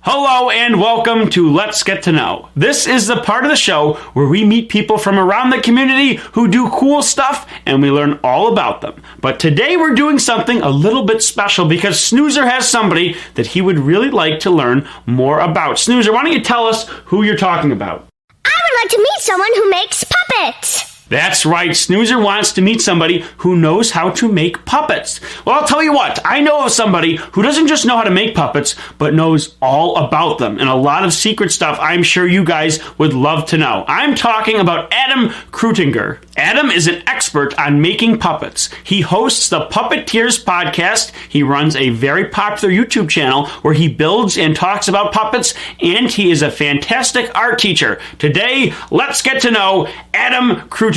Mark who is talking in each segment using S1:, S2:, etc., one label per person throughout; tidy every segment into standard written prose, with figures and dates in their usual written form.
S1: Hello and welcome to Let's Get to Know. This is the part of the show where we meet people from around the community who do cool stuff and we learn all about them. But today we're doing something a little bit special because Snoozer has somebody that he would really like to learn more about. Snoozer, why don't you tell us who you're talking about?
S2: I would like to meet someone who makes puppets.
S1: That's right, Snoozer wants to meet somebody who knows how to make puppets. Well, I'll tell you what, I know of somebody who doesn't just know how to make puppets, but knows all about them, and a lot of secret stuff I'm sure you guys would love to know. I'm talking about Adam Kreutinger. Adam is an expert on making puppets. He hosts the Puppeteers podcast. He runs a very popular YouTube channel where he builds and talks about puppets, and he is a fantastic art teacher. Today, let's get to know Adam Kreutinger.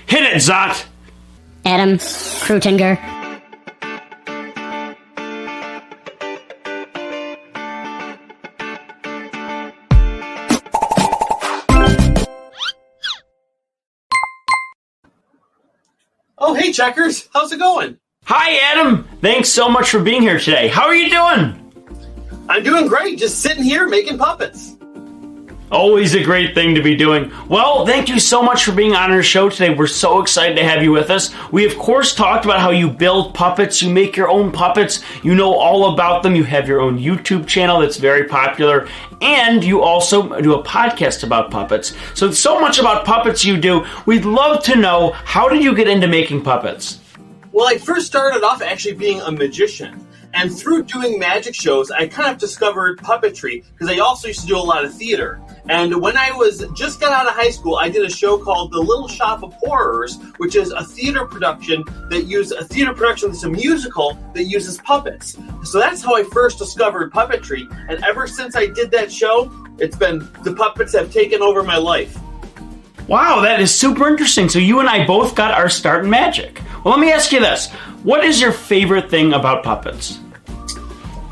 S1: Hit it, Zot!
S2: Adam Kreutinger.
S3: Oh, hey, Checkers. How's it going?
S1: Hi, Adam. Thanks so much for being here today. How are you doing?
S3: I'm doing great. Just sitting here making puppets.
S1: Always a great thing to be doing. Well, thank you so much for being on our show today. We're so excited to have you with us. We, of course, talked about how you build puppets. You make your own puppets. You know all about them. You have your own YouTube channel that's very popular. And you also do a podcast about puppets. So much about puppets you do. We'd love to know, how did you get into making puppets?
S3: Well, I first started off actually being a magician. And through doing magic shows, I kind of discovered puppetry because I also used to do a lot of theater. And when I just got out of high school, I did a show called The Little Shop of Horrors, which is a theater production that's a musical that uses puppets. So that's how I first discovered puppetry. And ever since I did that show, the puppets have taken over my life.
S1: Wow, that is super interesting. So you and I both got our start in magic. Well, let me ask you this. What is your favorite thing about puppets?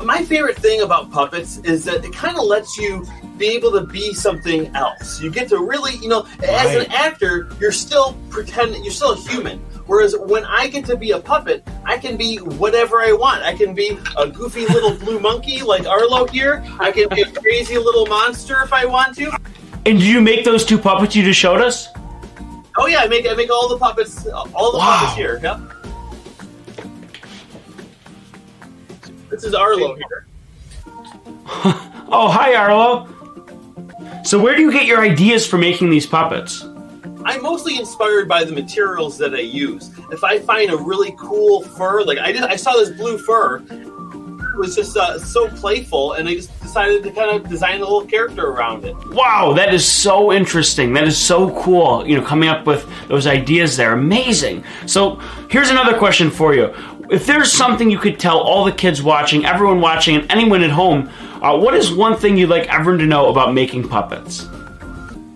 S3: My favorite thing about puppets is that it kind of lets you be able to be something else. You get to really, as an actor, you're still pretending, you're still a human. Whereas when I get to be a puppet, I can be whatever I want. I can be a goofy little blue monkey like Arlo here. I can be a crazy little monster if I want to.
S1: And do you make those two puppets you just showed us?
S3: Oh yeah, I make all the puppets, puppets here. Yep. This is Arlo here.
S1: Oh, hi Arlo. So where do you get your ideas for making these puppets?
S3: I'm mostly inspired by the materials that I use. If I find a really cool fur, like I saw this blue fur, it was just so playful, and I just decided to kind of design a little character around it.
S1: Wow, that is so interesting. That is so cool, coming up with those ideas there. Amazing. So here's another question for you. If there's something you could tell all the kids watching, everyone watching, and anyone at home, what is one thing you'd like everyone to know about making puppets?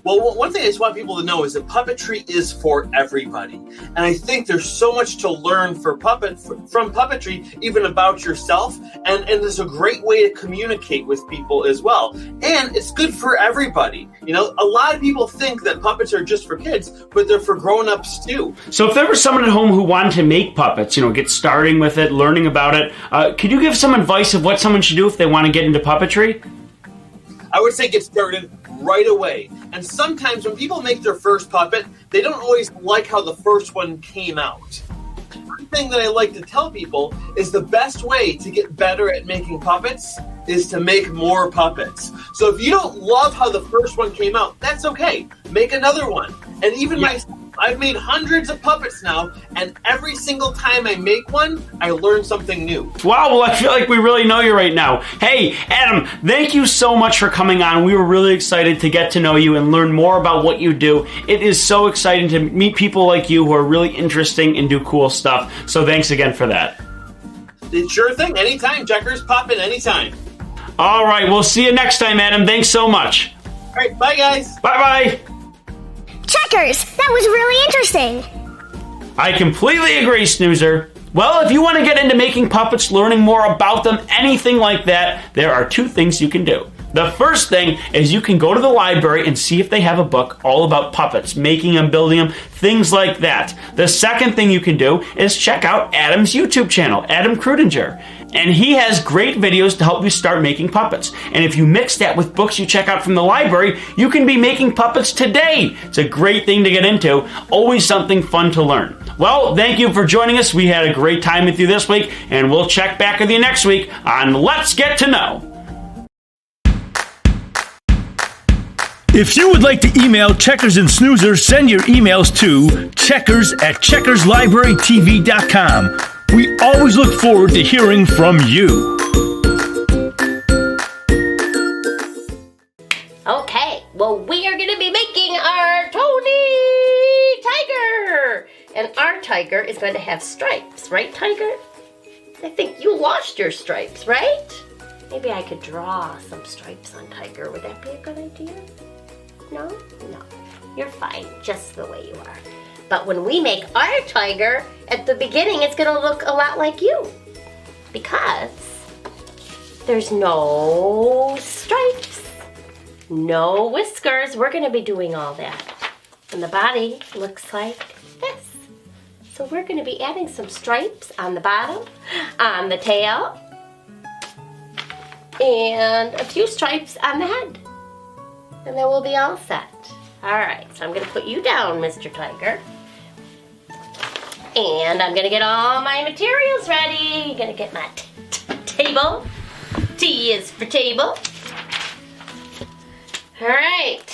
S3: Well, one thing I just want people to know is that puppetry is for everybody. And I think there's so much to learn from puppetry, even about yourself. And it's a great way to communicate with people as well. And it's good for everybody. A lot of people think that puppets are just for kids, but they're for grown-ups too.
S1: So if there was someone at home who wanted to make puppets, get starting with it, learning about it, could you give some advice of what someone should do if they want to get into puppetry?
S3: I would say get started right away. And sometimes when people make their first puppet, they don't always like how the first one came out. One thing that I like to tell people is the best way to get better at making puppets is to make more puppets. So if you don't love how the first one came out, that's okay. Make another one. And even myself, I've made hundreds of puppets now, and every single time I make one, I learn something new.
S1: Wow, well, I feel like we really know you right now. Hey, Adam, thank you so much for coming on. We were really excited to get to know you and learn more about what you do. It is so exciting to meet people like you who are really interesting and do cool stuff. So thanks again for that.
S3: Sure thing. Anytime, Checkers. Pop in anytime.
S1: All right, we'll see you next time, Adam. Thanks so much.
S3: All right, bye, guys.
S1: Bye-bye.
S2: Checkers, that was really interesting.
S1: I completely agree, Snoozer. Well, if you want to get into making puppets, learning more about them, anything like that, there are two things you can do. The first thing is you can go to the library and see if they have a book all about puppets, making them, building them, things like that. The second thing you can do is check out Adam's YouTube channel, Adam Kreutinger. And he has great videos to help you start making puppets. And if you mix that with books you check out from the library, you can be making puppets today. It's a great thing to get into. Always something fun to learn. Well, thank you for joining us. We had a great time with you this week, and we'll check back with you next week on Let's Get to Know.
S4: If you would like to email Checkers and Snoozers, send your emails to checkers@checkerslibrarytv.com. We always look forward to hearing from you.
S5: Okay, well, we are going to be making our Tony Tiger. And our tiger is going to have stripes, right, Tiger? I think you lost your stripes, right? Maybe I could draw some stripes on Tiger. Would that be a good idea? No? No. You're fine, just the way you are. But when we make our tiger, at the beginning, it's going to look a lot like you. Because there's no stripes, no whiskers. We're going to be doing all that. And the body looks like this. So we're going to be adding some stripes on the bottom, on the tail, and a few stripes on the head. And then we'll be all set. All right, so I'm going to put you down, Mr. Tiger. And I'm going to get all my materials ready. I'm going to get my table. T is for table. All right,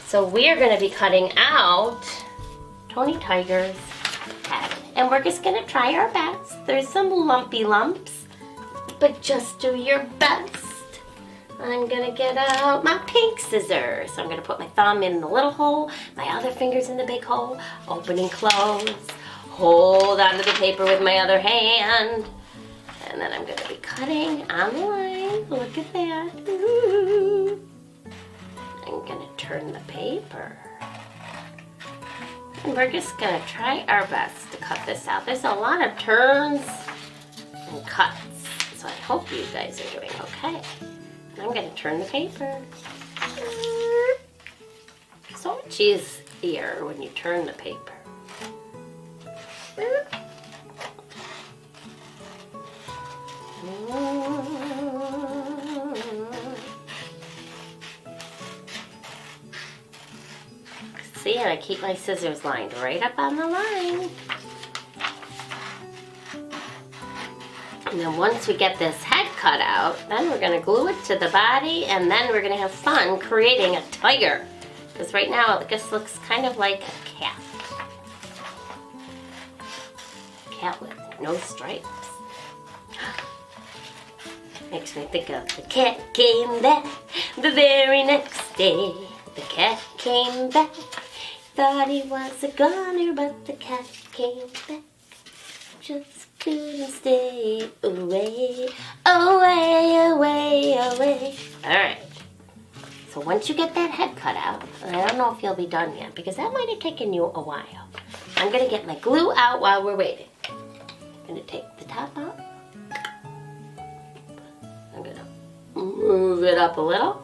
S5: so we are going to be cutting out Tony Tiger's head. And we're just going to try our best. There's some lumpy lumps, but just do your best. I'm going to get out my pink scissors. So I'm going to put my thumb in the little hole, my other fingers in the big hole, open and close, hold onto the paper with my other hand, and then I'm going to be cutting on the line. Look at that. Ooh. I'm going to turn the paper. And we're just going to try our best to cut this out. There's a lot of turns and cuts, so I hope you guys are doing okay. I'm going to turn the paper. So much easier when you turn the paper. See, and I keep my scissors lined right up on the line. And then once we get this head cut out, then we're going to glue it to the body, and then we're going to have fun creating a tiger. Because right now it just looks kind of like a cat. Cat with no stripes. Makes me think of the cat came back the very next day. The cat came back, thought he was a goner, but the cat came back. Just couldn't stay away, away, away, away. All right. So once you get that head cut out, I don't know if you'll be done yet because that might have taken you a while. I'm going to get my glue out while we're waiting. I'm going to take the top out. I'm going to move it up a little.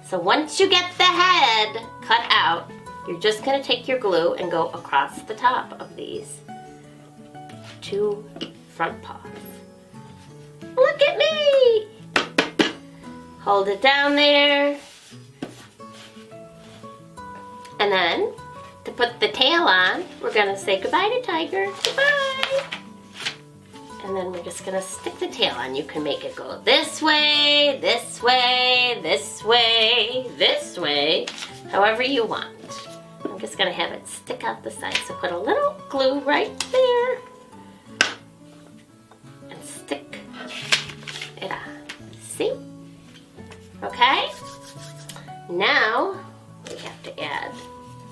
S5: So once you get the head cut out, you're just going to take your glue and go across the top of these two front paws. Look at me! Hold it down there. And then, to put the tail on, we're going to say goodbye to Tiger. Goodbye! And then we're just going to stick the tail on. You can make it go this way, this way, this way, this way, however you want. I'm just going to have it stick out the side. So put a little glue right there. And stick it on. See? Okay? Now, we have to add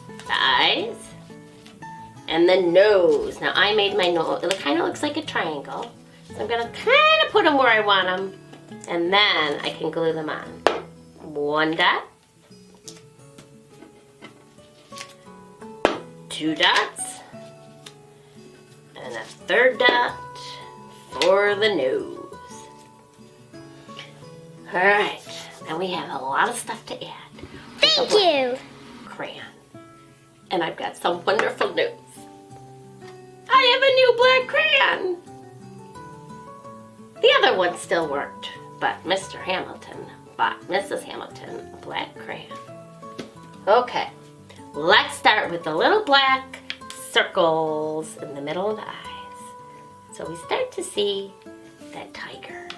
S5: the eyes and the nose. Now, I made my nose. It kind of looks like a triangle. So I'm going to kind of put them where I want them. And then I can glue them on. One dot. Two dots. And a third dot for the nose. All right. Now we have a lot of stuff to add.
S2: Thank you.
S5: Crayon. And I've got some wonderful notes. I have a new black crayon. The other one still worked, but Mr. Hamilton bought Mrs. Hamilton a black crayon. Okay, let's start with the little black circles in the middle of the eyes. So we start to see that tiger.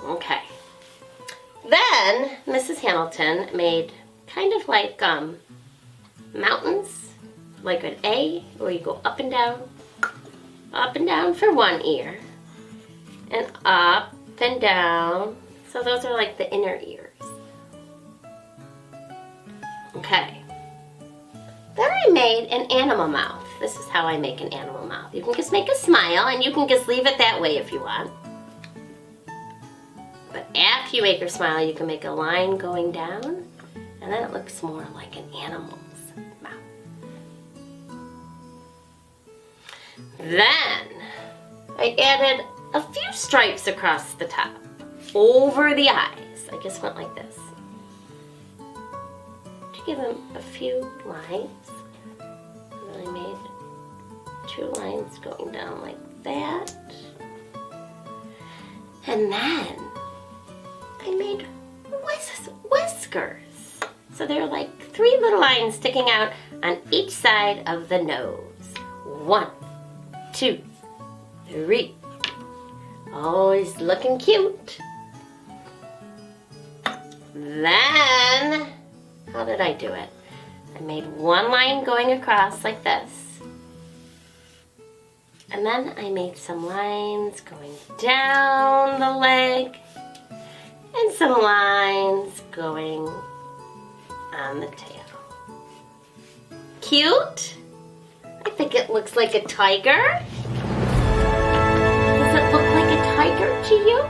S5: Okay. Then Mrs. Hamilton made kind of like mountains, like an A, where you go up and down for one ear, and up and down. So those are like the inner ears. Okay. Then I made an animal mouth. This is how I make an animal mouth. You can just make a smile, and you can just leave it that way if you want. But after you make your smile, you can make a line going down, and then it looks more like an animal's mouth. Then I added a few stripes across the top, over the eyes. I just went like this. To give them a few lines. And then I made 2 lines going down like that. And then I made whiskers. So they're like 3 little lines sticking out on each side of the nose. 1, 2, 3. Always looking cute. Then, how did I do it? I made 1 line going across like this. And then I made some lines going down the leg. And some lines going on the tail. Cute? I think it looks like a tiger. Does it look like a tiger to you?